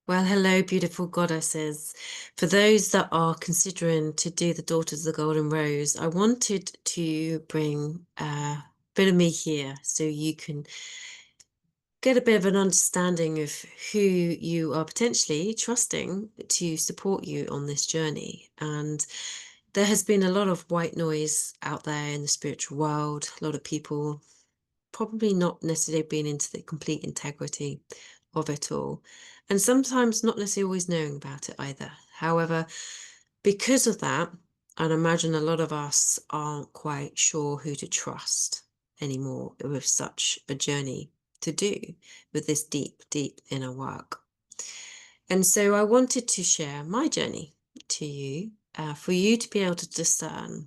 Well, hello, beautiful goddesses. For those that are considering to do the Daughters of the Golden Rose, I wanted to bring a bit of me here so you can get a bit of an understanding of who you are potentially trusting to support you on this journey. And there has been a lot of white noise out there in the spiritual world, a lot of people probably not necessarily being into the complete integrity of it all, and sometimes not necessarily always knowing about it either. However, because of that, I'd imagine a lot of us aren't quite sure who to trust anymore with such a journey to do with this deep, deep inner work. And so I wanted to share my journey to you, for you to be able to discern,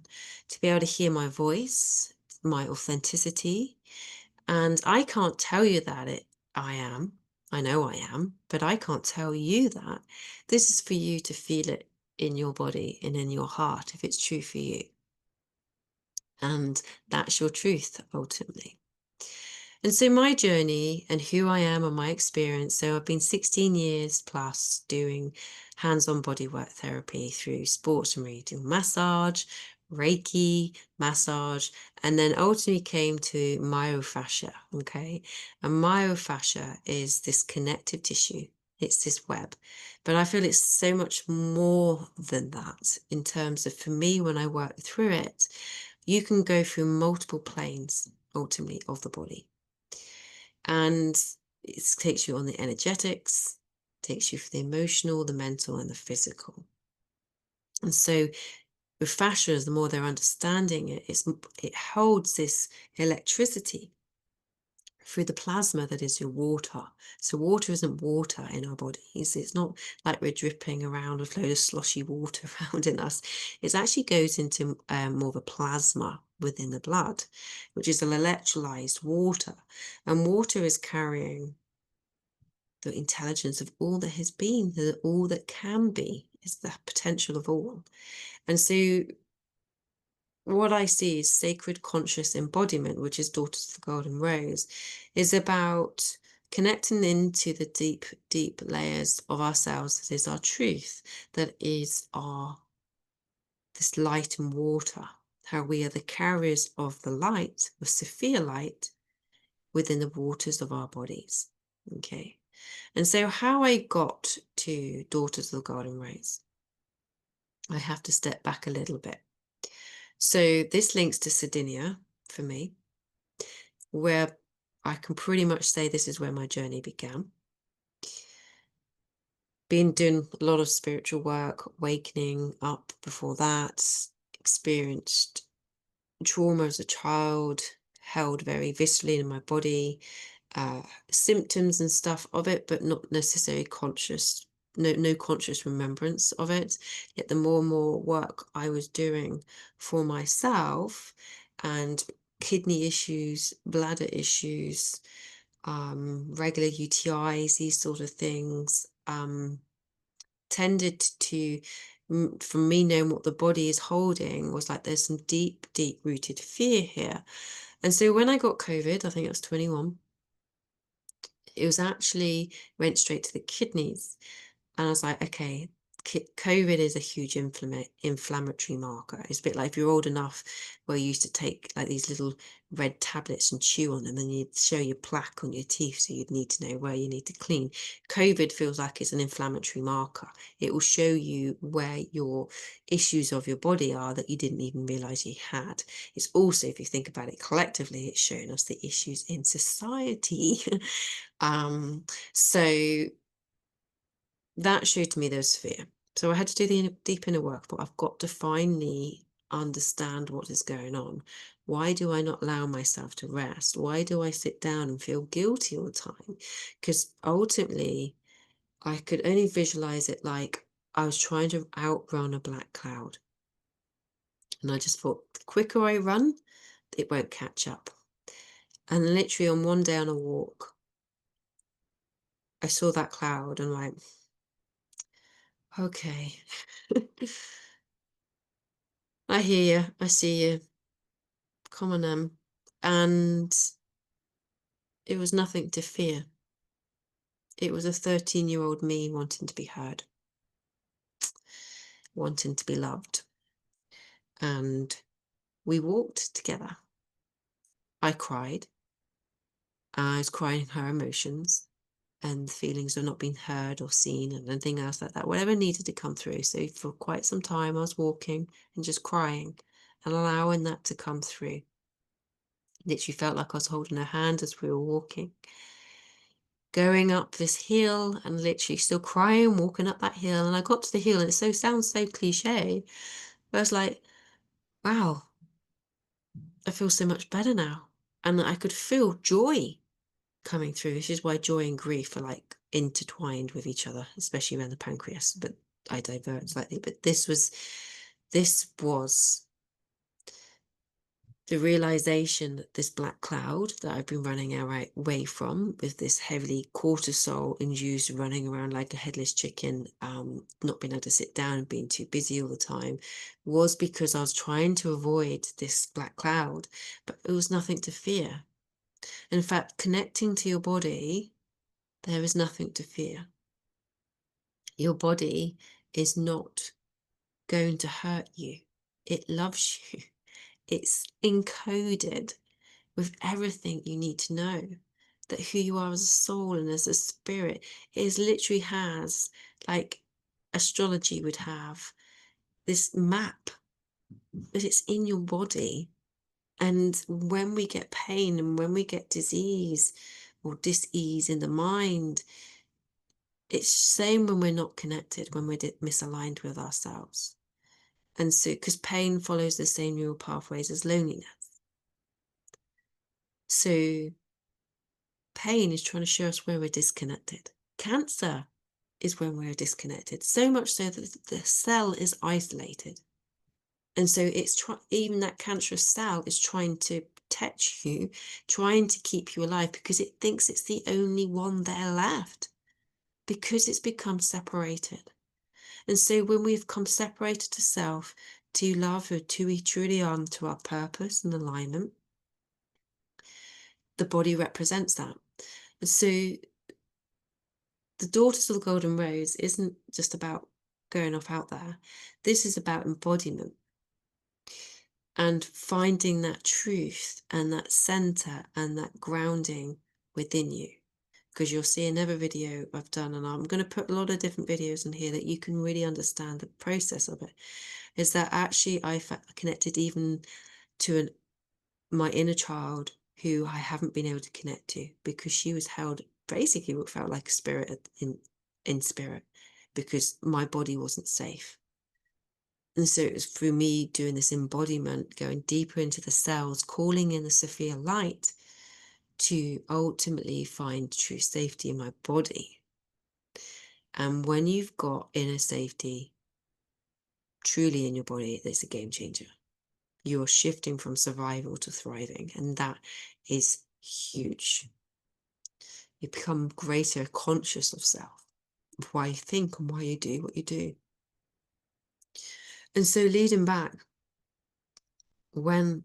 to be able to hear my voice, my authenticity, and I can't tell you that I am. I know I am, but I can't tell you that. This is for you to feel it in your body and in your heart if it's true for you. And that's your truth ultimately. And so my journey and who I am and my experience. So I've been 16 years plus doing hands-on bodywork therapy through sports and reading massage, Reiki, massage, and then ultimately came to myofascia. Okay. And myofascia is this connective tissue. It's this web. But I feel it's so much more than that in terms of, for me, when I work through it, you can go through multiple planes ultimately of the body. And it takes you on the energetics, takes you for the emotional, the mental, and the physical. And so with fascia, the more they're understanding it, it holds this electricity through the plasma that is your water. So water isn't water in our bodies. It's not like we're dripping around with a load of sloshy water around in us. It actually goes into more of a plasma within the blood, which is an electrolyzed water. And water is carrying the intelligence of all that has been, all that can be, is the potential of all. And so what I see is sacred conscious embodiment, which is Daughters of the Golden Rose, is about connecting into the deep, deep layers of ourselves that is our truth, that is this light and water, how we are the carriers of the light, of Sophia light, within the waters of our bodies. Okay. And so how I got to Daughters of the Golden Rose, I have to step back a little bit. So this links to Sardinia for me, where I can pretty much say this is where my journey began. Been doing a lot of spiritual work, awakening up before that, experienced trauma as a child, held very viscerally in my body, symptoms and stuff of it, but not necessarily conscious, no conscious remembrance of it. Yet the more and more work I was doing for myself, and kidney issues, bladder issues, regular UTIs, these sort of things, tended to, from me knowing what the body is holding, was like there's some deep, deep rooted fear here. And so when I got COVID, I think I was 21, it was actually went straight to the kidneys. And I was like, okay, COVID is a huge inflammatory marker. It's a bit like if you're old enough where you used to take like these little red tablets and chew on them, and you'd show your plaque on your teeth, so you'd need to know where you need to clean. COVID feels like it's an inflammatory marker. It will show you where your issues of your body are that you didn't even realize you had. It's also, if you think about it collectively, it's showing us the issues in society. So that showed me there's fear. So I had to do the deep inner work, but I've got to finally understand what is going on. Why do I not allow myself to rest? Why do I sit down and feel guilty all the time? Because ultimately, I could only visualize it like I was trying to outrun a black cloud. And I just thought, the quicker I run, it won't catch up. And literally on one day on a walk, I saw that cloud and like, okay. I hear you. I see you. Come on, and it was nothing to fear. It was a 13-year-old me wanting to be heard, wanting to be loved. And we walked together. I cried. I was crying her emotions and the feelings of not being heard or seen and anything else like that, whatever needed to come through. So for quite some time, I was walking and just crying and allowing that to come through. Literally felt like I was holding her hand as we were walking, going up this hill and literally still crying, walking up that hill. And I got to the hill and it sounds so cliche, but I was like, wow, I feel so much better now. And I could feel joy coming through. This is why joy and grief are like intertwined with each other, especially around the pancreas. But I divert slightly. But this was the realization that this black cloud that I've been running away from, with this heavily cortisol induced running around like a headless chicken, not being able to sit down and being too busy all the time, was because I was trying to avoid this black cloud, but it was nothing to fear. In fact, connecting to your body, there is nothing to fear. Your body is not going to hurt you. It loves you. It's encoded with everything you need to know, that who you are as a soul and as a spirit is literally has, like astrology would have, this map, but it's in your body. And when we get pain and when we get disease or dis-ease in the mind, it's the same when we're not connected, when we're misaligned with ourselves. And so, because pain follows the same neural pathways as loneliness. So pain is trying to show us where we're disconnected. Cancer is when we're disconnected, so much so that the cell is isolated. And so it's even that cancerous cell is trying to protect you, trying to keep you alive because it thinks it's the only one there left, because it's become separated. And so when we've come separated to self, to love, or to we truly are, to our purpose and alignment, the body represents that. And so the Daughters of the Golden Rose isn't just about going off out there. This is about embodiment and finding that truth and that center and that grounding within you. Because you'll see another video I've done, and I'm going to put a lot of different videos in here that you can really understand the process of it, is that actually I connected even to my inner child who I haven't been able to connect to, because she was held basically what felt like a spirit in spirit, because my body wasn't safe. And so it was through me doing this embodiment, going deeper into the cells, calling in the Sophia light to ultimately find true safety in my body. And when you've got inner safety truly in your body, it's a game changer. You're shifting from survival to thriving, and that is huge. You become greater conscious of self, of why you think and why you do what you do. And so leading back, when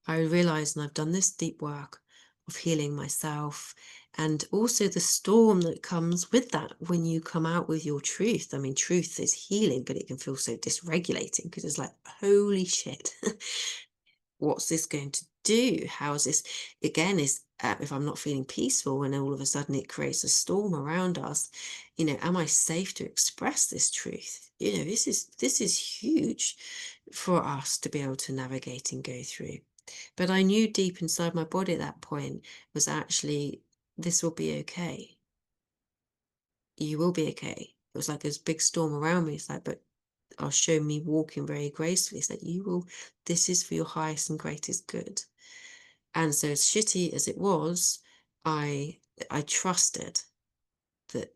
I realized, and I've done this deep work of healing myself, and also the storm that comes with that when you come out with your truth. I mean, truth is healing, but it can feel so dysregulating because it's like, holy shit, what's this going to do? How is this, again, if I'm not feeling peaceful and all of a sudden it creates a storm around us, am I safe to express this truth? This is huge for us to be able to navigate and go through. But I knew deep inside my body at that point was actually, this will be okay. You will be okay. It was like this big storm around me. It's like, but I'll show me walking very gracefully. It's like, this is for your highest and greatest good. And so as shitty as it was, I trusted that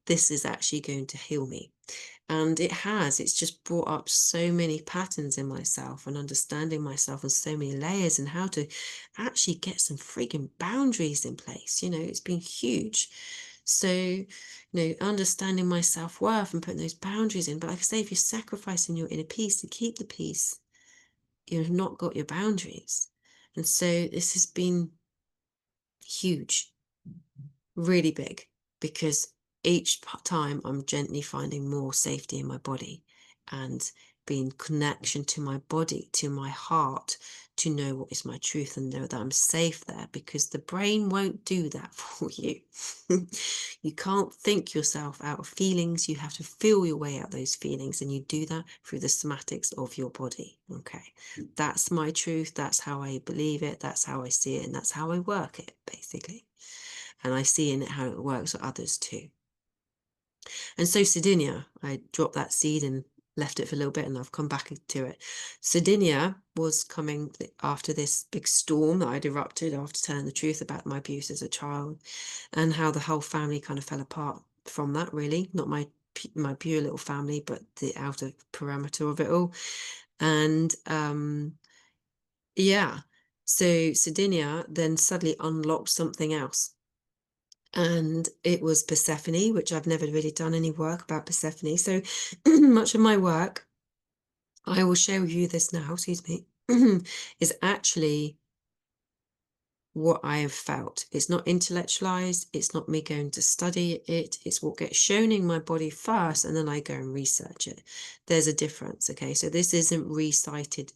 this is actually going to heal me. And it has. It's just brought up so many patterns in myself and understanding myself on so many layers, and how to actually get some freaking boundaries in place. It's been huge. So, understanding my self-worth and putting those boundaries in. But like I say, if you're sacrificing your inner peace to keep the peace, you've not got your boundaries. And so this has been huge. really big, because each time I'm gently finding more safety in my body and being connection to my body, to my heart, to know what is my truth and know that I'm safe there, because the brain won't do that for you. You can't think yourself out of feelings. You have to feel your way out those feelings, and you do that through the somatics of your body. Okay, that's my truth. That's how I believe it. That's how I see it, and that's how I work it, basically. And I see in it how it works for others too. And so Sardinia, I dropped that seed and left it for a little bit, and I've come back to it. Sardinia was coming after this big storm that I'd erupted after telling the truth about my abuse as a child, and how the whole family kind of fell apart from that, really. Not my pure little family, but the outer parameter of it all. And yeah, so Sardinia then suddenly unlocked something else. And it was Persephone, which I've never really done any work about Persephone. So much of my work, I will share with you this now, excuse me, is actually what I have felt. It's not intellectualized. It's not me going to study it. It's what gets shown in my body first, and then I go and research it. There's a difference, okay? So this isn't recited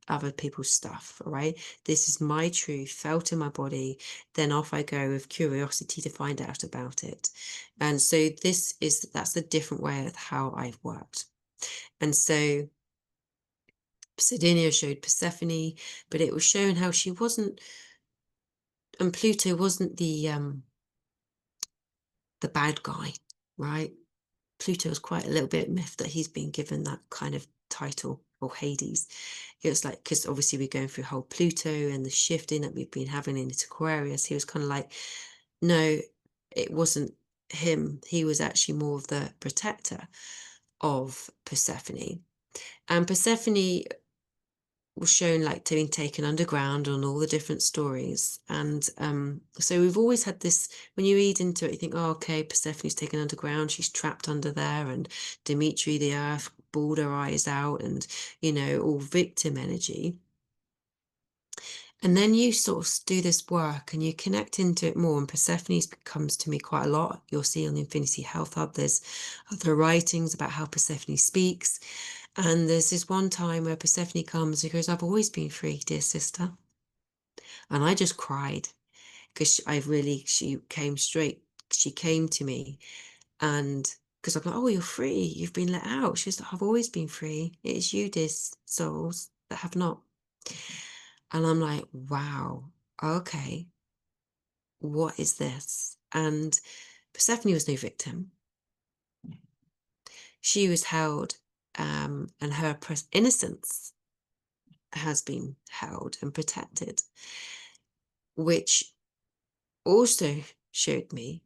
other people's stuff, all right? This is my truth felt in my body. Then off I go with curiosity to find out about it. And so that's a different way of how I've worked. And so Sardinia showed Persephone, but it was showing how she wasn't, and Pluto wasn't the bad guy, right? Pluto is quite a little bit miffed that he's been given that kind of title, or Hades. It was like, because obviously we're going through whole Pluto and the shifting that we've been having into Aquarius. He was kind of like, no, it wasn't him. He was actually more of the protector of Persephone. And Persephone was shown like being taken underground on all the different stories. And so we've always had this, when you read into it, you think, oh, okay, Persephone's taken underground, she's trapped under there, and Dimitri the earth bawled her eyes out, and, you know, all victim energy. And then you sort of do this work and you connect into it more, and Persephone comes to me quite a lot. You'll see on the Infinity Health Hub, there's other writings about how Persephone speaks. And there's this one time where Persephone comes and goes, I've always been free, dear sister. And I just cried, because she came to me, and because I'm like, oh, you're free, you've been let out. She's like, I've always been free. It is you, dear souls, that have not. And I'm like, wow, okay, what is this? And Persephone was no victim. She was held, and her innocence has been held and protected, which also showed me,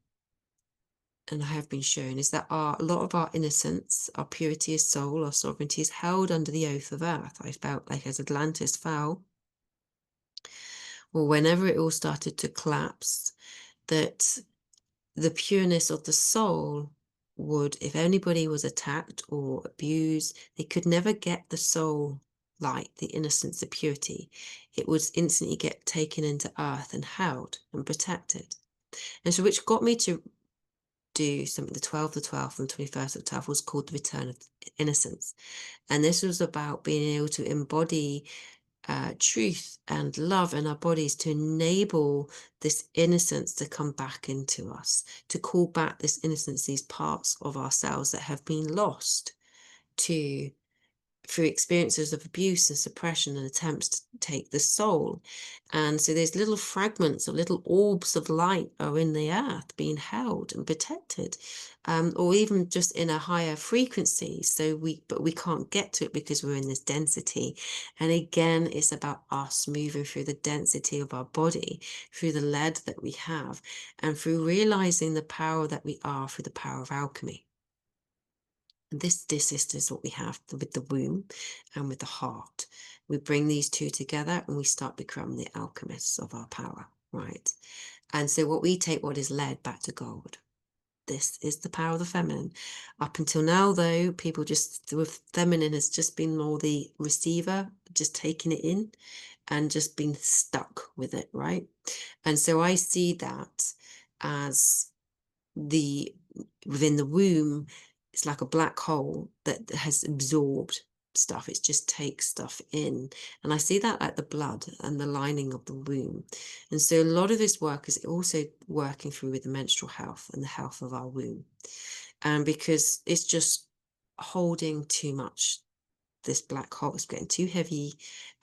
and I have been shown, is that a lot of our innocence, our purity of soul, our sovereignty is held under the oath of earth. I felt like as Atlantis fell, or whenever it all started to collapse, that the pureness of the soul would, if anybody was attacked or abused, they could never get the soul light, the innocence, the purity. It would instantly get taken into earth and held and protected. And so, which got me to do something, the 12th and 21st of 12th was called the Return of Innocence. And this was about being able to embody truth and love in our bodies, to enable this innocence to come back into us, to call back this innocence, these parts of ourselves that have been lost to through experiences of abuse and suppression and attempts to take the soul. And so there's little fragments or little orbs of light are in the earth being held and protected, or even just in a higher frequency. But we can't get to it because we're in this density. And again, it's about us moving through the density of our body, through the lead that we have, and through realizing the power that we are through the power of alchemy. This, dear sister, is what we have with the womb and with the heart. We bring these two together and we start becoming the alchemists of our power, right? And so what we take, what is lead, back to gold. This is the power of the feminine. Up until now, though, people just, with feminine has just been more the receiver, just taking it in and just being stuck with it, right? And so I see that as within the womb, it's like a black hole that has absorbed stuff. It just takes stuff in. And I see that like the blood and the lining of the womb. And so a lot of this work is also working through with the menstrual health and the health of our womb. And because it's just holding too much, this black hole is getting too heavy,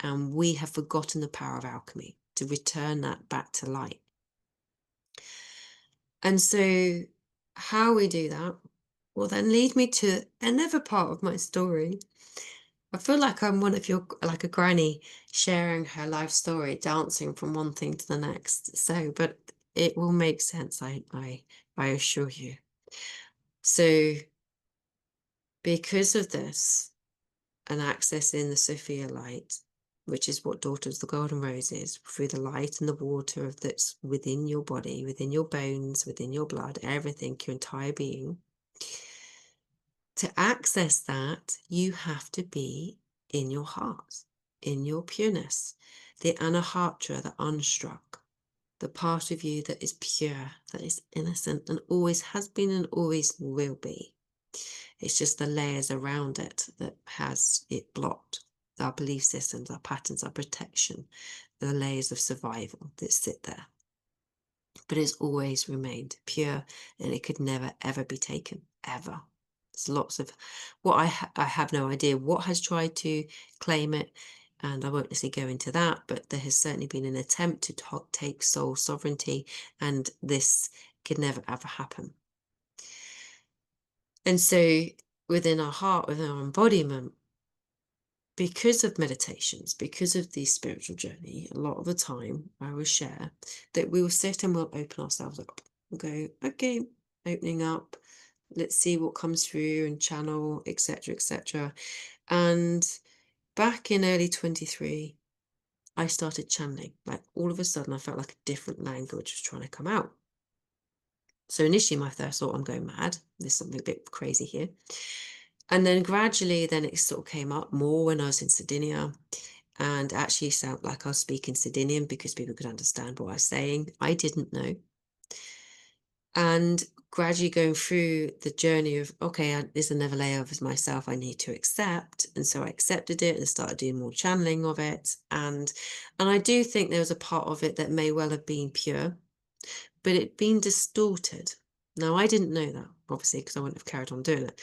and we have forgotten the power of alchemy to return that back to light. And so how we do that will then lead me to another part of my story. I feel like I'm one of your, like a granny sharing her life story, dancing from one thing to the next. So, but it will make sense, I assure you. So because of this, and accessing the Sophia light, which is what Daughters of the Golden Rose is, through the light and the water that's within your body, within your bones, within your blood, everything, your entire being. To access that, you have to be in your heart, in your pureness, the anahatra, the unstruck, the part of you that is pure, that is innocent, and always has been and always will be. It's just the layers around it that has it blocked. Our belief systems, our patterns, our protection, the layers of survival that sit there. But it's always remained pure, and it could never, ever be taken, ever. There's lots of what I have no idea what has tried to claim it, and I won't necessarily go into that, but there has certainly been an attempt to take soul sovereignty, and this could never, ever happen. And so within our heart, within our embodiment, because of meditations, because of the spiritual journey, a lot of the time I will share that we will sit and we'll open ourselves up. We'll go, okay, opening up, let's see what comes through and channel, etc., etc. And back in early 23, I started channeling. Like all of a sudden, I felt like a different language was trying to come out. So initially my first thought, I'm going mad. There's something a bit crazy here. And then gradually, then it sort of came up more when I was in Sardinia, and actually sound like I was speaking Sardinian because people could understand what I was saying. I didn't know. And gradually going through the journey of, okay, there's another layer of myself I need to accept. And so I accepted it and started doing more channeling of it. And I do think there was a part of it that may well have been pure, but it'd been distorted. Now, I didn't know that, obviously, because I wouldn't have carried on doing it.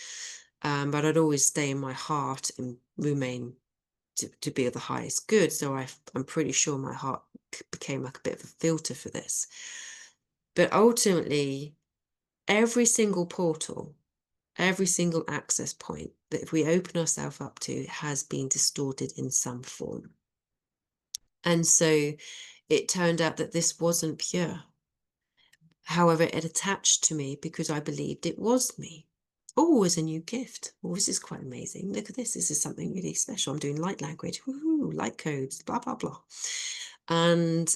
But I'd always stay in my heart and remain to be of the highest good. So I'm pretty sure my heart became like a bit of a filter for this. But ultimately, every single portal, every single access point that if we open ourselves up to has been distorted in some form. And so it turned out that this wasn't pure. However, it attached to me because I believed it was me. Oh, as a new gift. Oh, this is quite amazing. Look at this. This is something really special. I'm doing light language. Woohoo, light codes, blah, blah, blah. And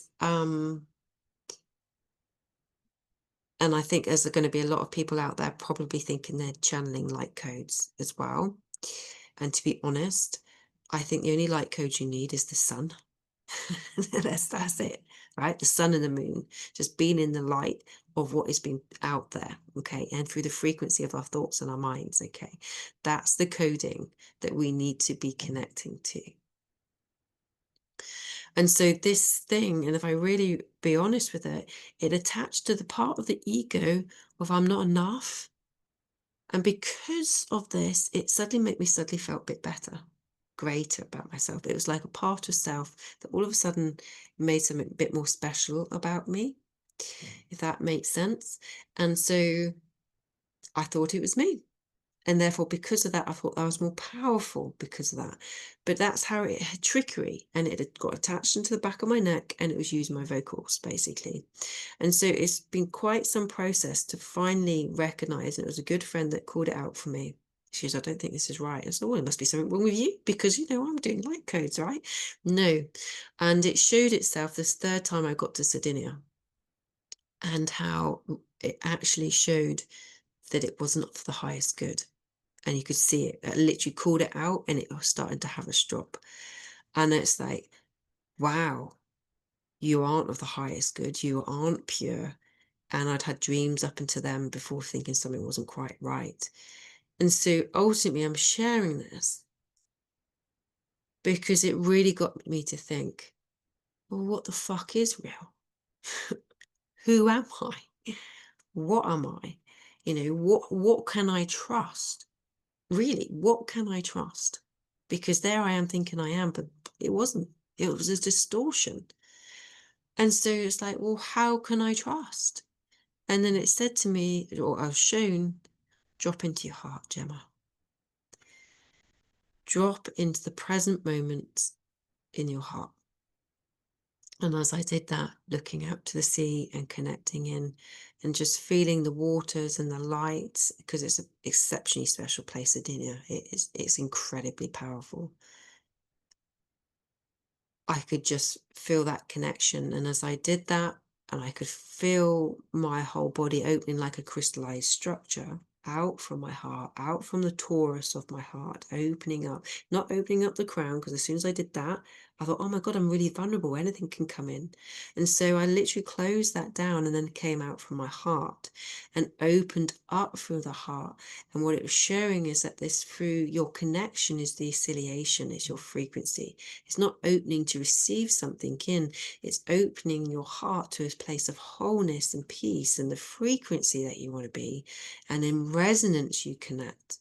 I think there's going to be a lot of people out there probably thinking they're channeling light codes as well. And to be honest, I think the only light code you need is the sun. That's it, right? The sun and the moon, just being in the light of what has been out there, okay? And through the frequency of our thoughts and our minds, okay? That's the coding that we need to be connecting to. And so this thing, and if I really be honest with it, it attached to the part of the ego of I'm not enough. And because of this, it suddenly made me suddenly felt a bit better, greater about myself. It was like a part of self that all of a sudden made something a bit more special about me, if that makes sense. And so I thought it was me. And therefore, because of that, I thought I was more powerful because of that. But that's how it had trickery, and it had got attached into the back of my neck, and it was using my vocals, basically. And so it's been quite some process to finally recognize, and it was a good friend that called it out for me. She goes, I don't think this is right. I said, well, it must be something wrong with you because, I'm doing light codes, right? No. And it showed itself this third time I got to Sardinia, and how it actually showed that it wasn't for the highest good. And you could see it. I literally called it out, and it was starting to have a strop. And it's like, wow, you aren't of the highest good. You aren't pure. And I'd had dreams up until then before thinking something wasn't quite right. And so ultimately I'm sharing this because it really got me to think, well, what the fuck is real? Who am I? What am I? You know, what can I trust? Really, what can I trust? Because there I am thinking I am, but it wasn't. It was a distortion. And so it's like, well, how can I trust? And then it said to me, or I was shown, drop into your heart, Gemma. Drop into the present moment in your heart. And as I did that, looking out to the sea and connecting in and just feeling the waters and the lights, because it's an exceptionally special place, Sardinia. It's incredibly powerful. I could just feel that connection. And as I did that, and I could feel my whole body opening like a crystallized structure out from my heart, out from the torus of my heart, opening up, not opening up the crown, because as soon as I did that, I thought, oh my God, I'm really vulnerable. Anything can come in. And so I literally closed that down and then came out from my heart and opened up through the heart. And what it was showing is that this, through your connection, is the affiliation, is your frequency. It's not opening to receive something in, it's opening your heart to a place of wholeness and peace and the frequency that you want to be. And in resonance, you connect.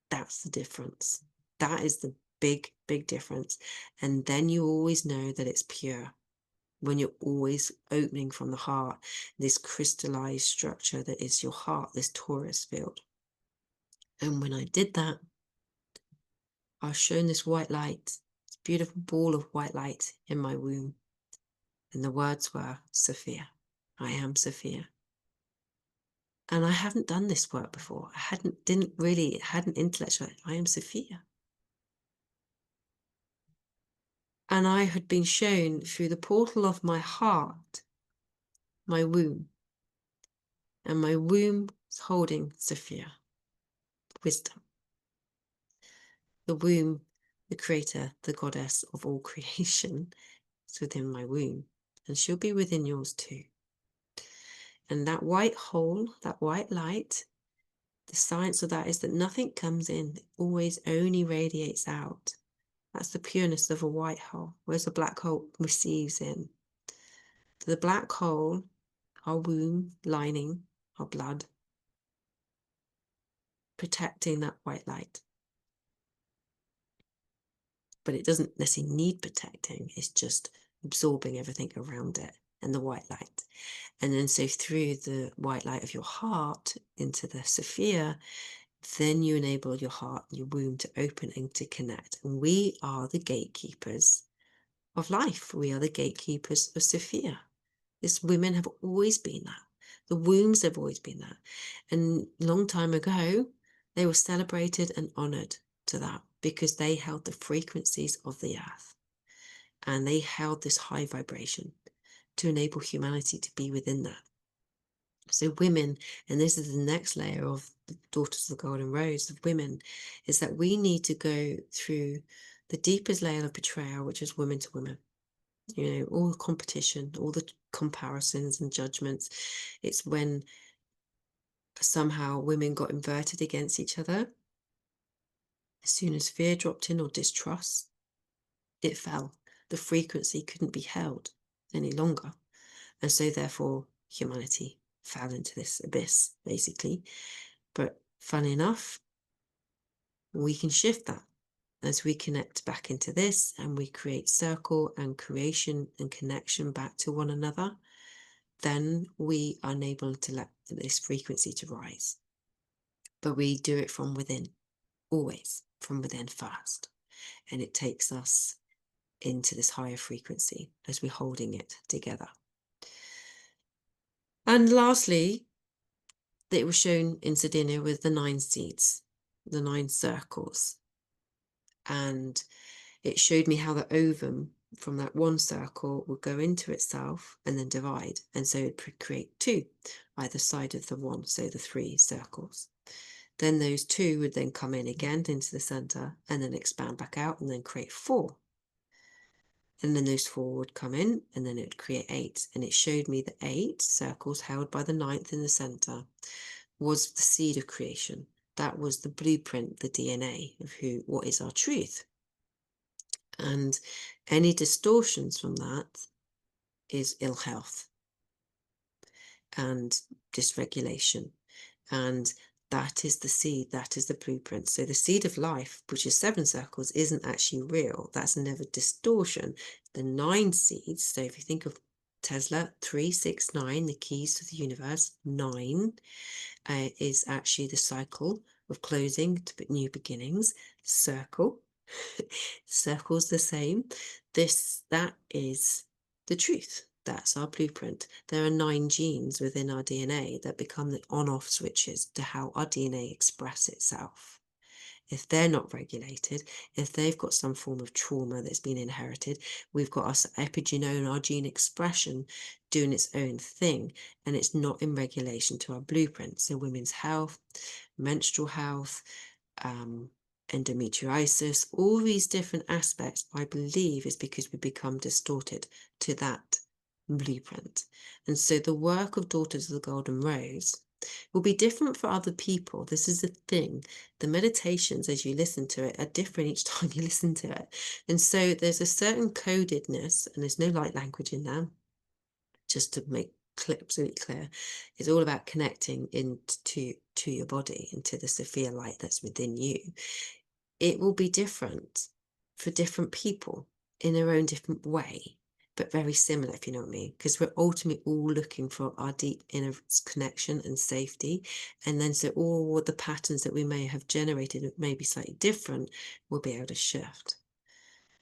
That's the difference. That is the big, big difference. And then you always know that it's pure. When you're always opening from the heart, this crystallized structure that is your heart, this torus field. And when I did that, I was shown this white light, this beautiful ball of white light in my womb. And the words were, Sophia. I am Sophia. And I haven't done this work before. I hadn't intellectual. I am Sophia. And I had been shown through the portal of my heart, my womb. And my womb is holding Sophia, wisdom. The womb, the creator, the goddess of all creation, is within my womb. And she'll be within yours too. And that white hole, that white light, the science of that is that nothing comes in, it always only radiates out. That's the pureness of a white hole, whereas a black hole receives in. The black hole, our womb lining, our blood, protecting that white light. But it doesn't necessarily need protecting, it's just absorbing everything around it and the white light. And then so through the white light of your heart into the Sophia, then you enable your heart, your womb to open and to connect. And we are the gatekeepers of life. We are the gatekeepers of Sophia. This women have always been that. The wombs have always been that. And a long time ago, they were celebrated and honored to that because they held the frequencies of the earth. And they held this high vibration to enable humanity to be within that. So women, and this is the next layer of the Daughters of the Golden Rose of women, is that we need to go through the deepest layer of betrayal, which is women to women. You know, all the competition, all the comparisons and judgments. It's when somehow women got inverted against each other. As soon as fear dropped in or distrust, it fell. The frequency couldn't be held any longer. And so therefore humanity fell into this abyss, basically. But funny enough, we can shift that as we connect back into this and we create circle and creation and connection back to one another. Then we are able to let this frequency to rise. But we do it from within, always from within first. And it takes us into this higher frequency as we're holding it together. And lastly, it was shown in Sardinia with the 9 seeds, the 9 circles. And it showed me how the ovum from that one circle would go into itself and then divide. And so it would create 2 either side of the one, so the 3 circles. Then those 2 would then come in again into the center and then expand back out and then create 4. and then those 4 would come in, and then it would create 8. And it showed me the 8 circles held by the 9th in the center was the seed of creation. That was the blueprint, the DNA of what is our truth. And any distortions from that is ill health and dysregulation. And that is the seed, that is the blueprint. So the seed of life, which is 7 circles, isn't actually real. That's never distortion. The 9 seeds, so if you think of Tesla, 3, 6, 9, the keys to the universe, 9 is actually the cycle of closing to new beginnings. Circle, circle's the same. That is the truth. That's our blueprint. There are 9 genes within our DNA that become the on-off switches to how our DNA expresses itself. If they're not regulated, if they've got some form of trauma that's been inherited, we've got our epigenome, our gene expression doing its own thing, and it's not in regulation to our blueprint. So women's health, menstrual health, endometriosis, all these different aspects, I believe, is because we become distorted to that blueprint. And so the work of Daughters of the Golden Rose will be different for other people. This is the thing. The meditations, as you listen to it, are different each time you listen to it. And so there's a certain codedness, and there's no light language in there, just to make absolutely clear. It's all about connecting into your body, into the Sophia light that's within you. It will be different for different people in their own different way, but very similar, if you know what I mean, because we're ultimately all looking for our deep inner connection and safety. And then so all the patterns that we may have generated, may be slightly different, we'll be able to shift.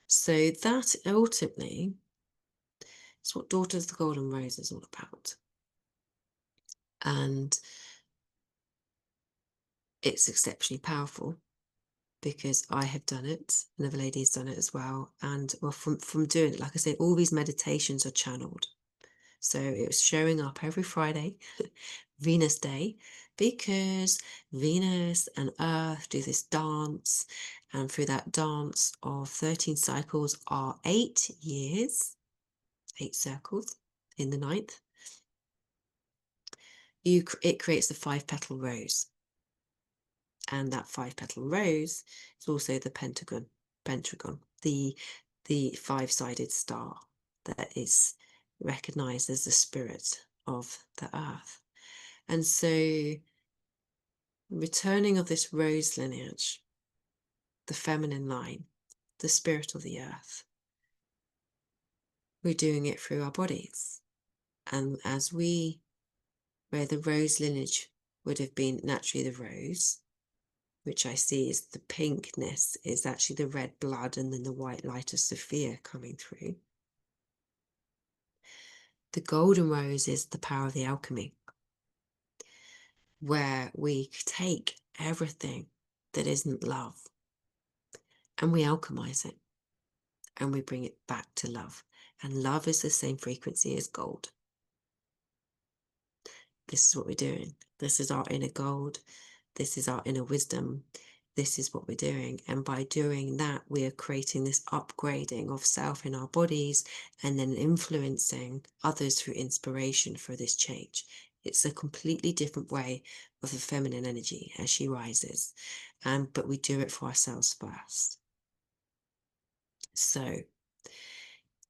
So that ultimately is what Daughters of the Golden Rose is all about. And it's exceptionally powerful, because I have done it, another lady has done it as well. And well, from doing it, like I say, all these meditations are channeled. So it was showing up every Friday, Venus Day, because Venus and Earth do this dance. And through that dance of 13 cycles are 8 years, 8 circles in the 9th. It creates the 5-petal rose. And that 5-petal rose is also the pentagon, the 5-sided star that is recognized as the spirit of the earth. And so returning of this rose lineage, the feminine line, the spirit of the earth, we're doing it through our bodies. And where the rose lineage would have been naturally the rose, which I see is the pinkness is actually the red blood, and then the white light of Sophia coming through. The golden rose is the power of the alchemy, where we take everything that isn't love and we alchemize it and we bring it back to love. And love is the same frequency as gold. This is what we're doing. This is our inner gold. This is our inner wisdom. This is what we're doing. And by doing that, we are creating this upgrading of self in our bodies and then influencing others through inspiration for this change. It's a completely different way of the feminine energy as she rises. But we do it for ourselves first. So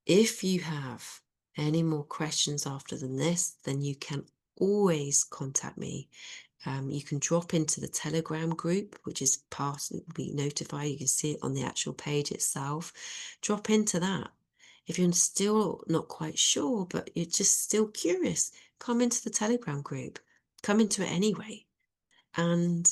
if you have any more questions after than this, then you can always contact me. You can drop into the Telegram group, which is it will be notified. You can see it on the actual page itself. Drop into that. If you're still not quite sure, but you're just still curious, come into the Telegram group. Come into it anyway. And,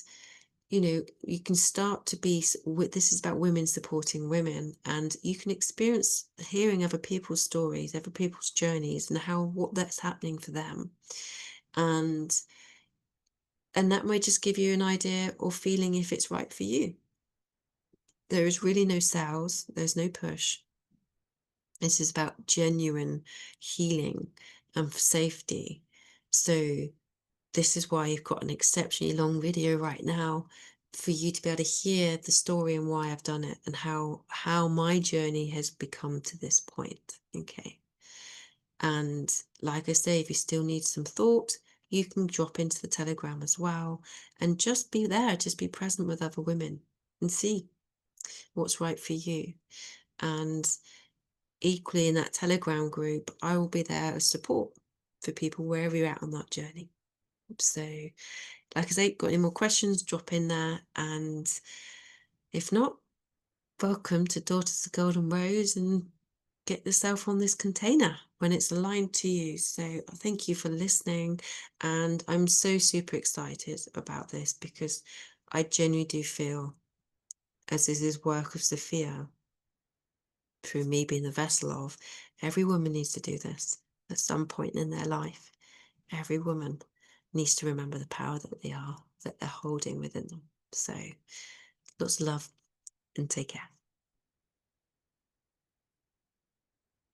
you can start to be, this is about women supporting women, and you can experience hearing other people's stories, other people's journeys, and what that's happening for them. And that might just give you an idea or feeling if it's right for you. There is really no sales. There's no push. This is about genuine healing and safety. So this is why you've got an exceptionally long video right now, for you to be able to hear the story and why I've done it and how my journey has become to this point. Okay. And like I say, if you still need some thought, you can drop into the Telegram as well and just be there, just be present with other women and see what's right for you. And equally in that Telegram group, I will be there as support for people wherever you're at on that journey. So, like I say, got any more questions, drop in there. And if not, welcome to Daughters of the Golden Rose and get yourself on this container when it's aligned to you. So thank you for listening. And I'm so super excited about this because I genuinely do feel, as this is work of Sophia, through me being the vessel of, every woman needs to do this at some point in their life. Every woman needs to remember the power that they're holding within them. So lots of love and take care.